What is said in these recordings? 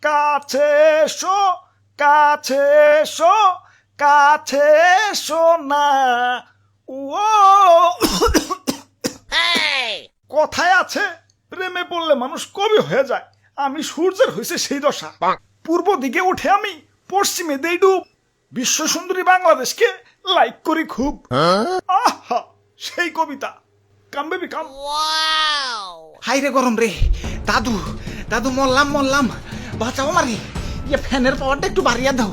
কাছে এসো, কাছে এসো, কাছে এসো না। ও কথায় আছে, প্রেমে পড়লে মানুষ কবি হয়ে যায়। আমি সূর্যের হয়েছে সেই দশা। পূর্ব দিকে উঠে আমি পশ্চিমে দেই ডুব। বিশ্ব সুন্দরী বাংলাদেশকে লাইক করি খুব। আহা, সেই কবিতা। কাম বেবি কাম। হাই রে গরম রে, দাদু দাদু মরলাম, বাঁচাও মারি। ফ্যানের পাওয়ারটা একটু বাড়িয়ে দাও।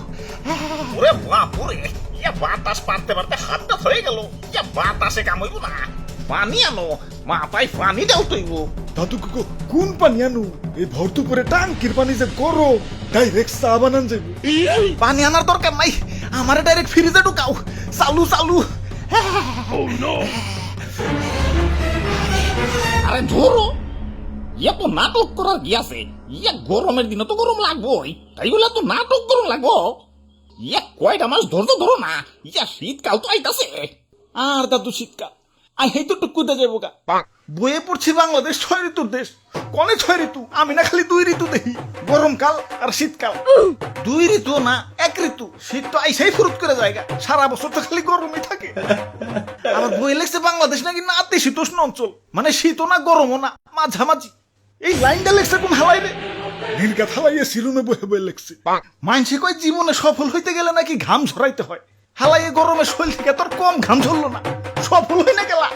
ওরে বাপুরে, বাতাস পারতে পারতে হাতটা হয়ে গেল। বাতাসে কামইব না, পানি আনো, মাথায় পানি দাও তৈব। দাদু কোন পানি আনু? এই ভর্তু করে টাঙ্কির পানি যে করো, ডাইরেক্ট চা বানান যাইব। পানি আনার দরকার নাই, আমারে ডাইরেক্ট ফ্রিজে ঢুকাও। চালু। আরে ধরো, তো নাটক করার কি আছে? গরমের দিনে তো গরম লাগবোই, তাই বলে তো নাটক গরম লাগবো? কয়টা মাস ধৈর্য ধরো না, শীতকাল তো আইতাছে। আর দাদু শীতকাল আই হেই তো টুকুতে যাবো গা। বইয়ে পড়ছি বাংলাদেশ 6 ঋতুর দেশ। কনে 6 ঋতু? আমি না খালি 2 ঋতু দেখি, গরমকাল আর শীতকাল। 2 ঋতু না, 1 ঋতু। শীত তো আইসাই ফুরুত করে জায়গা, সারা বছর তো খালি গরমই থাকে। আমার বই লেগছে বাংলাদেশ নাকি নাতিশীতোষ্ণ অঞ্চল, মানে শীতও না গরমও না, মাঝামাঝি। এই লাইনটা লেখছে কোন হালাই রে? নির্গাত হালাইয়ে সিলুমে বহে বয়ে লেখছে। মানসে কয় জীবনে সফল হইতে গেলে নাকি ঘাম ঝরাইতে হয়। হালাইয়ে গরমে শৈল থেকে তোর কম ঘাম ঝরলো না, সফল হই না গেলা।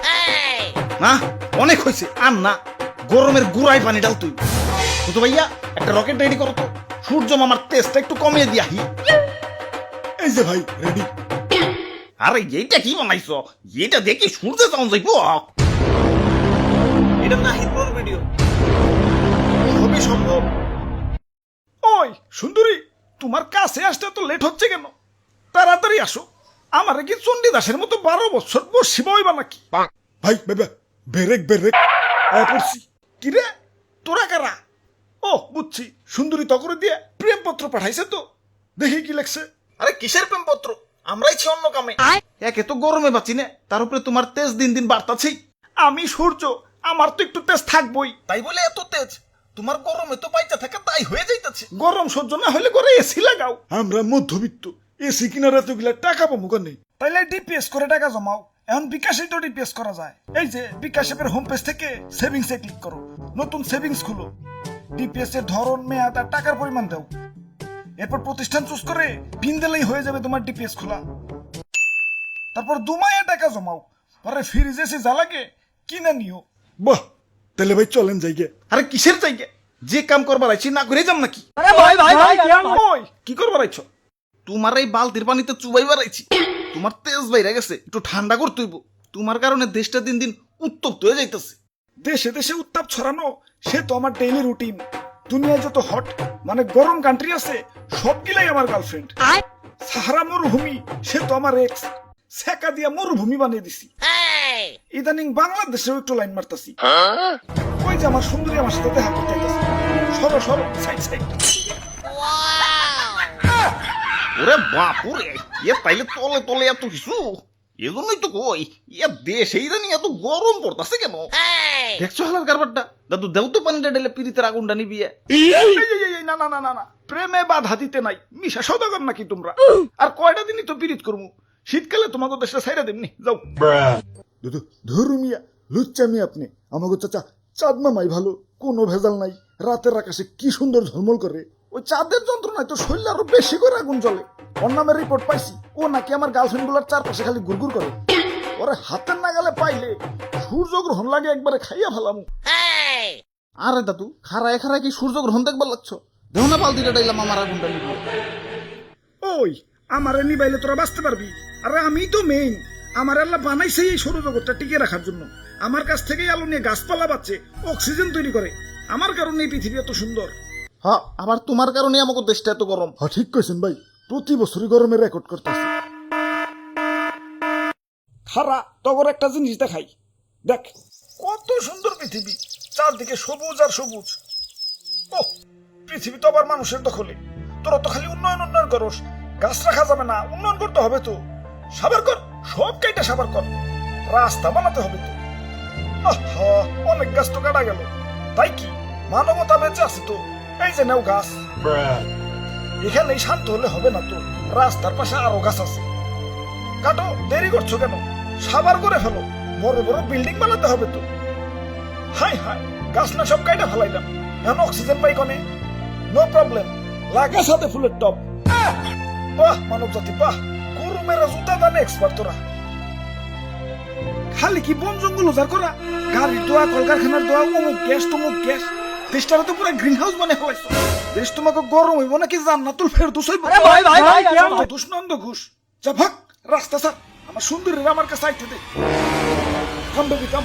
না, অনেক হয়েছে, আর না। গরমের গুড়াই পানি ডাল তুই। তো ভাইয়া একটা রকেট রেডি করো তো, সূর্য মামার তেজটা একটু কমিয়ে দিয়াহি। এই যে ভাই রেডি। আরে এইটা কি বানাইছো? এটা দেখি সূর্য যাওয়া যাইবো। এটা নাহিদপুর ভিডিও। খুবই সম্ভব। ওই সুন্দরী, তোমার কাছে আসতে তো লেট হচ্ছে কেন? তাড়াতাড়ি আসো। আমারে কি চণ্ডীদাসের মতো 12 বছর বসি বইবা নাকি? ভাই বেবে, বেরেক পড়ছি। কিরে, তোরা কারা? ও বুঝছি, সুন্দরী তকরে দিয়ে প্রেমপত্র পাঠাইছে তো। দেখি কি লেখছে। আরে কিসের প্রেমপত্র? আমরাই ছি অন্য কামে। একে তো গরমে বাঁচি না, তার উপরে তোমার তেজ দিন দিন বাড়তাছেই। আমি সূর্য, আমার তো একটু তেজ থাকবই। তাই বলে এত তেজ? তোমার গরমে তো পাইতে থাকে, তাই হয়ে যাইতাছে। গরম সহ্য না হলে করে এসি লাগাও। আমরা মধ্যবিত্ত, এসি কিনার এতগুলা টাকা পাবো কেন? তাইলে ডিপিএস করে টাকা জমাও। এখন বিকাশে তো ডিপিএস করা যায়। এই যে বিকাশ অ্যাপের হোম পেজ থেকে সেভিংসে ক্লিক করো, নতুন সেভিংস খুলো, ডিপিএস এর ধরন, মেয়াদ আর টাকার পরিমাণ দাও। এরপর প্রতিষ্ঠান চুজ করে পিন দিলেই হয়ে যাবে তোমার ডিপিএস খোলা। তারপর 2 মাসে টাকা জমাও, পরে ফ্রিজ এসে যা লাগে কিনে নিও। বাহ, তাহলে ভাই চলেন যাইগে। আরে কিসের জায়গা? যে কাম করবার আইছি না করে যাম নাকি? ওই কি করবার আইছো? তোমার এই বালতির পানিতে চুবাইবার আইছি। তোমার তেজ বাইরে গেছে, একটু ঠান্ডা করতে হইব। তোমার কারণে দেশটা দিন দিন উত্তপ্ত হয়ে যাইতেছে। দেশে দেশে উত্তাপ ছড়ানো সে তো আমার ডেইলি রুটিন। দুনিয়ায় যত হট মানে গরম কান্ট্রি আছে সবগুলাই আমার গার্লফ্রেন্ড। সাহারা মরুভূমি সে তো আমার এক্স, সেকা দিয়া মরুভূমি বানিয়ে দিছি। ইদানিং বাংলাদেশেও একটু লাইন মারতাছি। ওই যে আমার সুন্দরী আমার সাথে দেখা করতে আইতাছে। সরো সাইড। ওরে বাপুরে, তাইলে তলে এত কিছু। এজন্যই তো কই, দেশে ইদানিং এত গরম পড়তাছে কেন? দেখছো হালার কারবারটা? দাদু দেও তো পানিটা ঢেলে পিরিতের আগুনটা নিবিয়ে। না, প্রেমে বাধা দিতে নাই। মিশা সদাগর নাকি তোমরা? আর কয়টা দিনই তো পিরিত করমু, শীতকালে তোমাকে দেশটা ছাইরা দেমনি। যাও ধরু মিয়া, লুচ্চামি আপনি। আমাকে চাচা চাঁদ মামাই ভালো, কোনো ভেজাল নাই। রাতের আকাশে কি সুন্দর ঝলমল করে। ওই চাঁদের যন্ত্রণায় তো শরীর আরো বেশি করে আগুন জ্বলে। ওর নামের রিপোর্ট পাইছি, ও নাকি আমার গার্লফ্রেন্ড গুলার চারপাশে খালি গুড়গুড় করে। ওরে হাতের নাগালে পাইলে সূর্যগ্রহণ লাগে একবারে খাইয়া ফেলামু। আরে দাদু, খারায় কি সূর্যগ্রহণ দেখবার লাগছো? দেও না বালতিটা ডাইলাম আমার আগুনটা নিবিয়ে। ওই আমারে নিবাইলে তোরা বাঁচতে পারবি? আরে আমি তো মেইন। আমার আল্লাহ বানাইছে এই সৌরজগৎটা টিকে রাখার জন্য। আমার কাছ থেকেই আলো নিয়ে গাছপালা বাঁচে, অক্সিজেন তৈরি করে। আমার কারণে এই পৃথিবী এত সুন্দর। হ্যাঁ, আবার তোমার কারণে আমাকে দেশটা এত গরম। হ্যাঁ ঠিক কইছেন ভাই, প্রতি বছরই গরমের রেকর্ড করতেছে। খারা তগর একটা জিনিস দেখাই, দেখ কত সুন্দর পৃথিবী, চারদিকে সবুজ আর সবুজ। ও পৃথিবী তো আবার মানুষের দখলে। তোরা তো খালি উন্নয়ন করস, গাছ রাখা যাবে না, উন্নয়ন করতে হবে তো। সাবার কর, সব কাইটা সাবার কর, রাস্তা বানাতে হবে তো। আহা, অনেক গাছ তো কাটা গেল, তাই কি মানবতা বেঁচে আছে তো। এই যে নাও গাছ এখানে শান্ত হলে হবে না তো, রাস্তার পাশে আরো গাছ আছে। কাটো, দেরি করছো কেন? সাবার করে ফেলো, বড় বড় বিল্ডিং বানাতে হবে তো। হাই হাই, গাছ না সব কাইটা ফেলাইলাম, এখন অক্সিজেন পাই কনে? নো প্রবলেম, লাগা সাথে ফুলের টপ। বাহ মানব জাতি বাহ, গরু মেরা জুতা দানে এক্সপার্ট তোরা। খালি কি বন জঙ্গল উজাড় করা, গাড়ির দোয়া, কলকারখানার দোয়া, অমুক গ্যাস তমুক গ্যাস, দেশটারে তো পুরো গ্রিন হাউস বানিয়ে ফেলাইছো। দেশ তোমাকে গরম হইব নাকি জান্নাতুল ফেরদৌস হইব? দুষ্ণন্দ ঘুষ, যা ভাগ রাস্তা স্যার, আমার সুন্দরীরা আমার কাছে আইতে দে। কাম বেবি কাম।